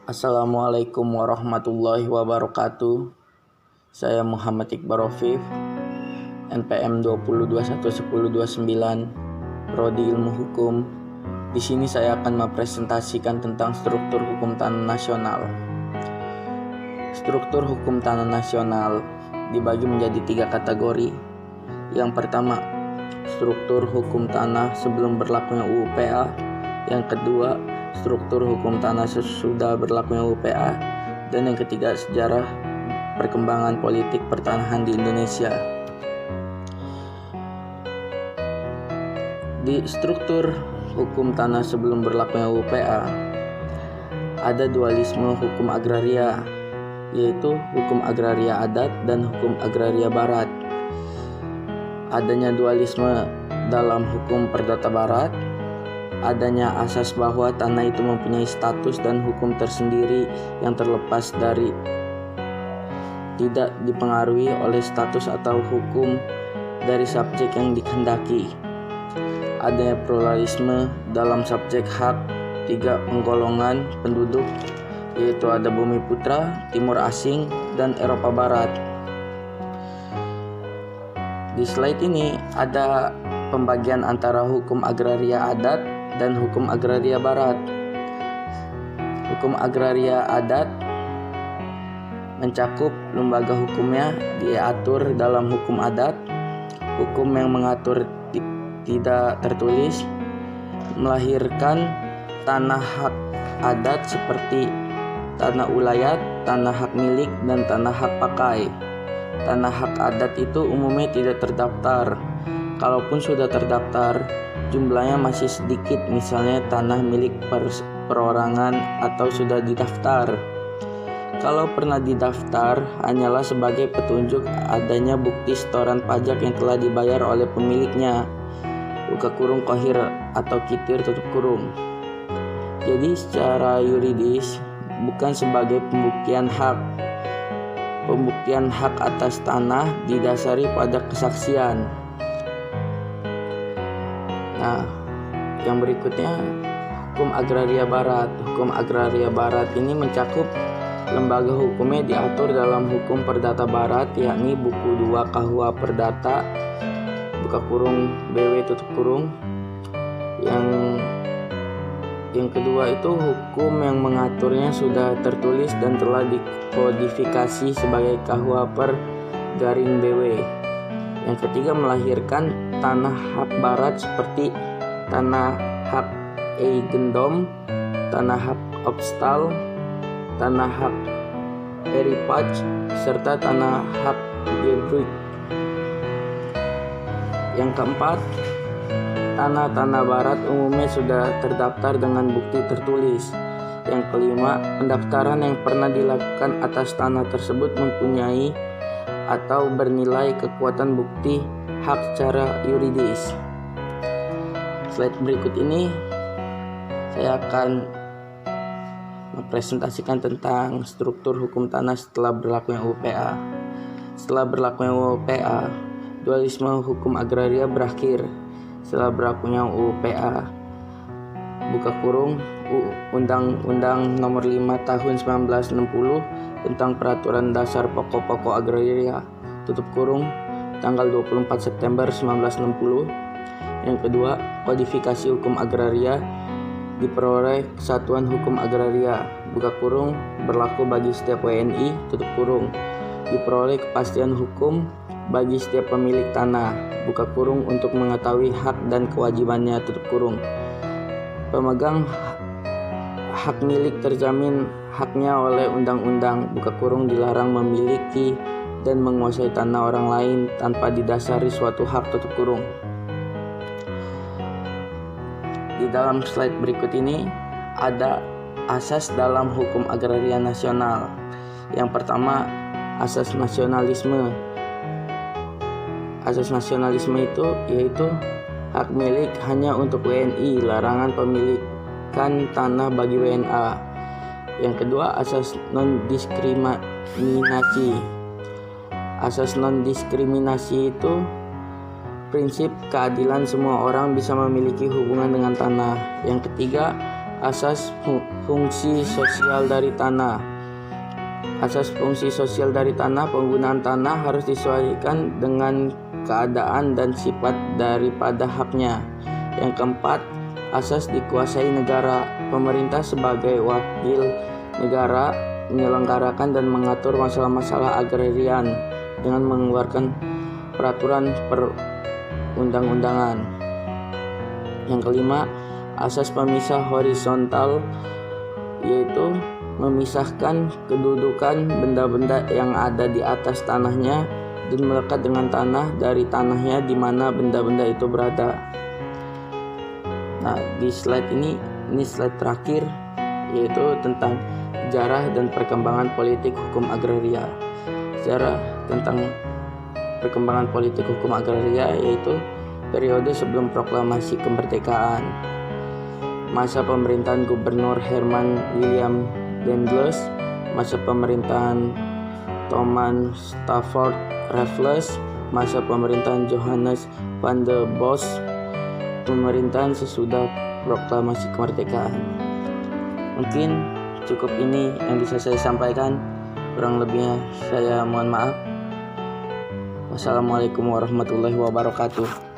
Assalamualaikum warahmatullahi wabarakatuh. Saya Muhammad Iqbal Rofif, NPM 20211029, Prodi Ilmu Hukum. Di sini saya akan mempresentasikan tentang struktur hukum tanah nasional. Struktur hukum tanah nasional dibagi menjadi 3 kategori. Yang pertama, struktur hukum tanah sebelum berlakunya UU PA. Yang kedua, struktur hukum tanah sesudah berlakunya UU PA. Dan yang ketiga, sejarah perkembangan politik pertanahan di Indonesia. Di struktur hukum tanah sebelum berlakunya UU PA ada dualisme hukum agraria, yaitu hukum agraria adat dan hukum agraria barat. Adanya dualisme dalam hukum perdata barat, adanya asas bahwa tanah itu mempunyai status dan hukum tersendiri yang terlepas dari tidak dipengaruhi oleh status atau hukum dari subjek yang dikehendaki. Adanya pluralisme dalam subjek hak 3 penggolongan penduduk, yaitu ada Bumi Putra, Timur Asing, dan Eropa Barat. Di slide ini ada pembagian antara hukum agraria adat dan hukum agraria barat. Hukum agraria adat mencakup lembaga hukumnya diatur dalam hukum adat, hukum yang mengatur tidak tertulis, melahirkan tanah hak adat seperti tanah ulayat, tanah hak milik, dan tanah hak pakai. Tanah hak adat itu umumnya tidak terdaftar. Kalaupun sudah terdaftar, jumlahnya masih sedikit, misalnya tanah milik perorangan atau sudah didaftar. Kalau pernah didaftar, hanyalah sebagai petunjuk adanya bukti setoran pajak yang telah dibayar oleh pemiliknya. Buka kurung kohir atau kitir tutup kurung. Jadi secara yuridis bukan sebagai pembuktian hak. Pembuktian hak atas tanah didasari pada kesaksian. Nah, yang berikutnya hukum agraria barat. Hukum agraria barat ini mencakup lembaga hukumnya diatur dalam hukum perdata barat, yakni buku 2 KUH Perdata, buka kurung BW tutup kurung. Yang kedua itu hukum yang mengaturnya sudah tertulis dan telah dikodifikasi sebagai KUH per garing BW. Yang ketiga, melahirkan tanah hak barat seperti tanah hak eigendom, tanah hak opstal, tanah hak heritage, serta tanah hak gebruik. Yang keempat, tanah-tanah barat umumnya sudah terdaftar dengan bukti tertulis. Yang kelima, pendaftaran yang pernah dilakukan atas tanah tersebut mempunyai atau bernilai kekuatan bukti hak secara yuridis. Slide berikut ini saya akan mempresentasikan tentang struktur hukum tanah setelah berlakunya UU PA. Setelah berlakunya UU PA, dualisme hukum agraria berakhir. Setelah berlakunya UU PA, buka kurung, Undang-Undang Nomor 5 Tahun 1960 tentang Peraturan Dasar Pokok-Pokok Agraria, tutup kurung, tanggal 24 September 1960. Yang kedua, kodifikasi hukum agraria diperoleh Kesatuan Hukum Agraria, buka kurung, berlaku bagi setiap WNI, tutup kurung. Diperoleh kepastian hukum bagi setiap pemilik tanah, buka kurung, untuk mengetahui hak dan kewajibannya, tutup kurung. Pemegang hak milik terjamin haknya oleh undang-undang, buka kurung, dilarang memiliki dan menguasai tanah orang lain tanpa didasari suatu hak, tutup kurung. Di dalam slide berikut ini ada asas dalam hukum agraria nasional. Yang pertama, asas nasionalisme. Asas nasionalisme itu yaitu hak milik hanya untuk WNI, larangan pemilikan tanah bagi WNA. Yang kedua, asas non-diskriminasi. Asas non-diskriminasi itu prinsip keadilan semua orang bisa memiliki hubungan dengan tanah. Yang ketiga, Asas fungsi sosial dari tanah. Asas fungsi sosial dari tanah, penggunaan tanah harus disesuaikan dengan keadaan dan sifat daripada haknya. Yang keempat, asas dikuasai negara. Pemerintah sebagai wakil negara menyelenggarakan dan mengatur masalah-masalah agrarian dengan mengeluarkan peraturan perundang-undangan. Yang kelima, asas pemisah horizontal, yaitu memisahkan kedudukan benda-benda yang ada di atas tanahnya dan melekat dengan tanah dari tanahnya di mana benda-benda itu berada. Nah, di slide ini slide terakhir, yaitu tentang sejarah dan perkembangan politik hukum agraria. Sejarah tentang perkembangan politik hukum agraria yaitu periode sebelum proklamasi kemerdekaan. Masa pemerintahan Gubernur Herman William Dendels, masa pemerintahan Thomas Stafford Raffles, masa pemerintahan Johannes van der Bos, pemerintahan sesudah proklamasi kemerdekaan. Mungkin cukup ini yang bisa saya sampaikan, kurang lebihnya saya mohon maaf. Wassalamualaikum warahmatullahi wabarakatuh.